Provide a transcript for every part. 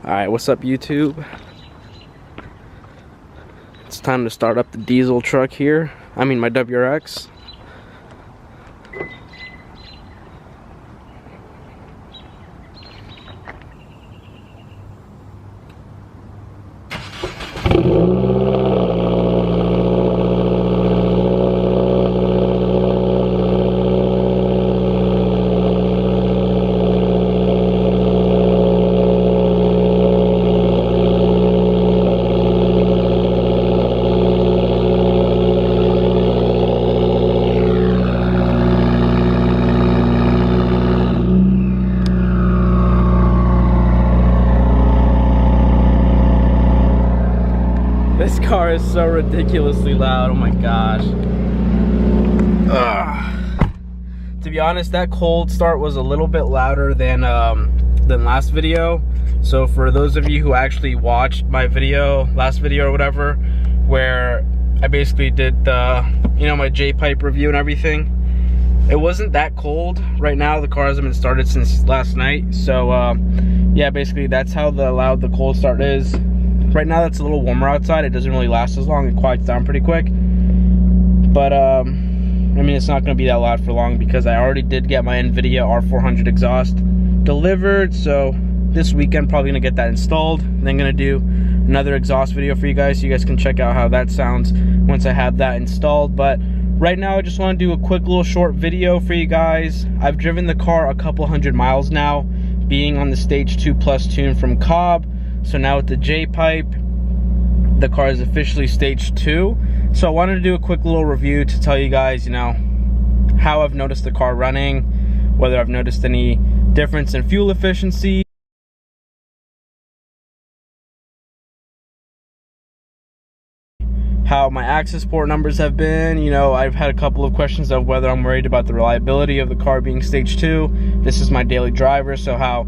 Alright, what's up YouTube? It's time to start up the diesel truck here. I mean my WRX. This car is so ridiculously loud, oh my gosh. Ugh. To be honest, that cold start was a little bit louder than last video. So for those of you who actually watched my video, last video or whatever, where I basically did the, my J-pipe review and everything, it wasn't that cold. Right now the car hasn't been started since last night. So yeah, basically that's how loud the cold start is. Right now that's a little warmer outside. It doesn't really last as long. It quiets down pretty quick. But I mean, it's not going to be that loud for long because I already did get my NVIDIA R400 exhaust delivered. So this weekend probably going to get that installed. Then going to do another exhaust video for you guys so you guys can check out how that sounds once I have that installed. But right now I just want to do a quick little short video for you guys. I've driven the car a couple hundred miles now, being on the Stage 2 Plus tune from Cobb. So now with the J-pipe, the car is officially Stage 2. So I wanted to do a quick little review to tell you guys, how I've noticed the car running, whether I've noticed any difference in fuel efficiency, how my access port numbers have been. I've had a couple of questions of whether I'm worried about the reliability of the car being Stage 2. This is my daily driver, so how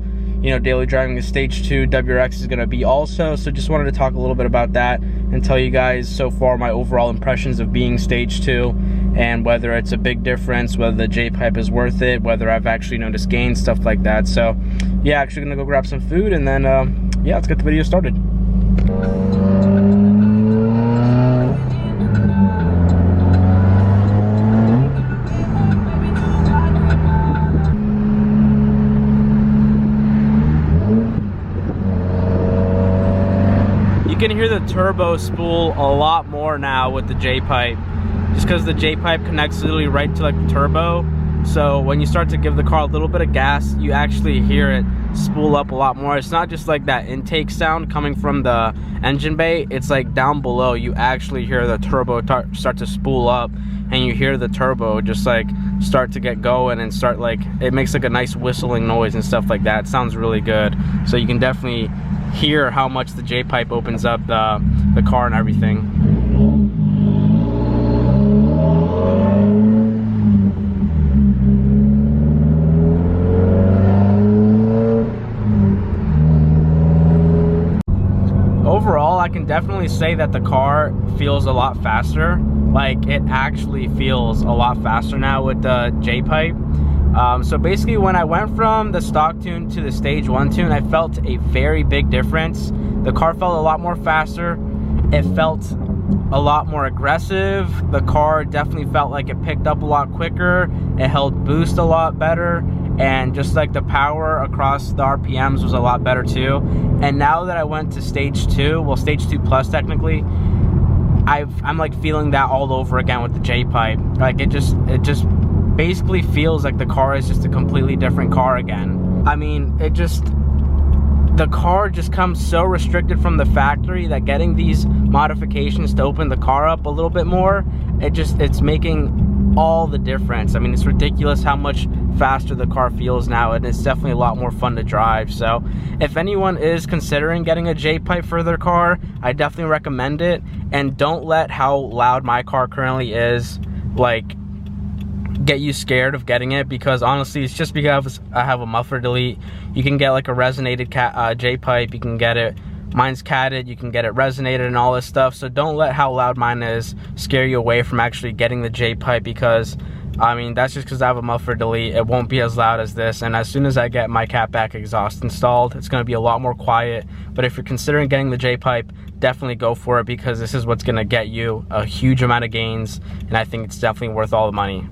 daily driving the Stage 2 WRX is going to be also. So just wanted to talk a little bit about that and tell you guys so far my overall impressions of being Stage 2 and whether it's a big difference, whether the J-pipe is worth it, whether I've actually noticed gains, stuff like that. So yeah, actually gonna go grab some food and then yeah, let's get the video started. You can hear the turbo spool a lot more now with the J-pipe, just because the J-pipe connects literally right to the turbo. So when you start to give the car a little bit of gas, you actually hear it spool up a lot more. It's not just like that intake sound coming from the engine bay, it's like down below you actually hear the turbo start to spool up, and you hear the turbo just start to get going and start it makes a nice whistling noise and stuff like that. It sounds really good. So you can definitely hear how much the J-pipe opens up the car and everything. Overall, I can definitely say that the car feels a lot faster. It actually feels a lot faster now with the J-pipe. So basically when I went from the stock tune to the Stage 1 tune, I felt a very big difference. The car felt a lot more faster. It felt a lot more aggressive. The car definitely felt like it picked up a lot quicker. It held boost a lot better. And just the power across the RPMs was a lot better too. And now that I went to Stage 2, well, Stage 2 Plus technically, I'm feeling that all over again with the J-pipe. It just basically feels like the car is just a completely different car again. I mean, the car just comes so restricted from the factory that getting these modifications to open the car up a little bit more, it's making all the difference. I mean, it's ridiculous how much faster the car feels now, and it's definitely a lot more fun to drive. So if anyone is considering getting a J-pipe for their car, I definitely recommend it. And don't let how loud my car currently is get you scared of getting it, because honestly it's just because I have a muffler delete. You can get a resonated J-pipe, you can get it, mine's catted, you can get it resonated and all this stuff. So don't let how loud mine is scare you away from actually getting the J-pipe, because I mean, that's just because I have a muffler delete. It won't be as loud as this, and as soon as I get my catback exhaust installed, it's going to be a lot more quiet. But if you're considering getting the J-pipe, definitely go for it, because this is what's going to get you a huge amount of gains, and I think it's definitely worth all the money.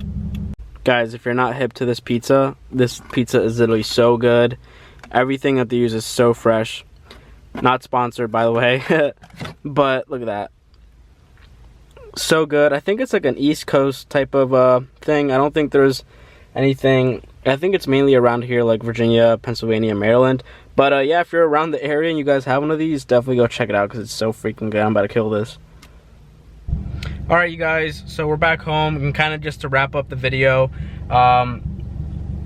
Guys, if you're not hip to this pizza is literally so good. Everything that they use is so fresh. Not sponsored, by the way, but look at that. So good. I think it's like an East Coast type of thing. I don't think there's anything. I think it's mainly around here, like Virginia, Pennsylvania, Maryland. But yeah, if you're around the area and you guys have one of these, definitely go check it out, because it's so freaking good. I'm about to kill this. Alright, you guys, so we're back home, and kind of just to wrap up the video,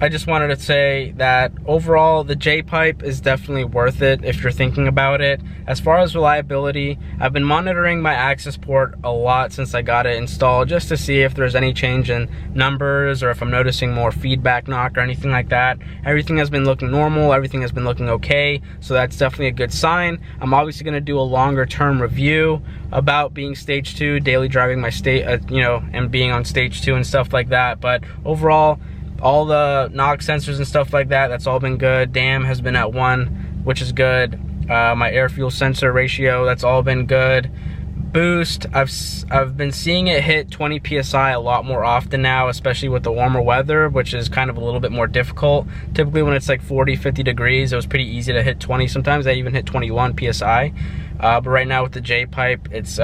I just wanted to say that overall the J-pipe is definitely worth it if you're thinking about it. As far as reliability, I've been monitoring my access port a lot since I got it installed, just to see if there's any change in numbers or if I'm noticing more feedback knock or anything like that. Everything has been looking normal, everything has been looking okay, so that's definitely a good sign. I'm obviously going to do a longer term review about being stage 2, daily driving my and being on stage 2 and stuff like that. But overall, all the knock sensors and stuff like that, that's all been good. DAM has been at 1, which is good. My air fuel sensor ratio, that's all been good. Boost, I've been seeing it hit 20 psi a lot more often now, especially with the warmer weather, which is kind of a little bit more difficult. Typically when it's like 40-50 degrees, it was pretty easy to hit 20. Sometimes I even hit 21 psi. But right now with the J-pipe, it's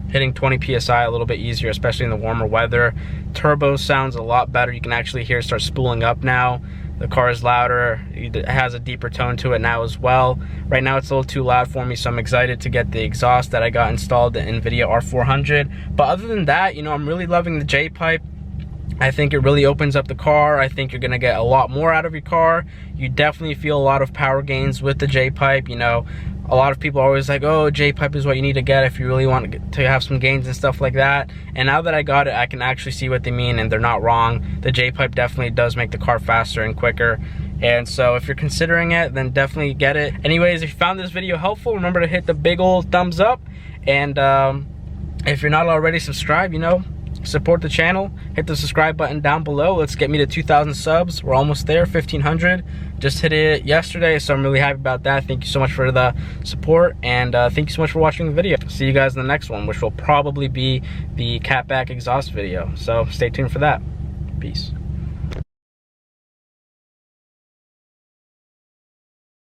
hitting 20 psi a little bit easier, especially in the warmer weather. Turbo sounds a lot better. You can actually hear it start spooling up now. The car is louder. It has a deeper tone to it now as well. Right now it's a little too loud for me, so I'm excited to get the exhaust that I got installed, the NVIDIA R400. But other than that, you know, I'm really loving the J-pipe. I think it really opens up the car. I think you're gonna get a lot more out of your car. You definitely feel a lot of power gains with the J-pipe. You know, a lot of people are always like, oh, J-pipe is what you need to get if you really want to have some gains and stuff like that. And now that I got it, I can actually see what they mean, and they're not wrong. The J-pipe definitely does make the car faster and quicker. And so if you're considering it, then definitely get it. Anyways, if you found this video helpful, remember to hit the big old thumbs up. And if you're not already subscribed, you know, support the channel. Hit the subscribe button down below. Let's get me to 2,000 subs. We're almost there, 1,500. Just hit it yesterday, so I'm really happy about that. Thank you so much for the support, and thank you so much for watching the video. See you guys in the next one, which will probably be the catback exhaust video. So stay tuned for that. Peace.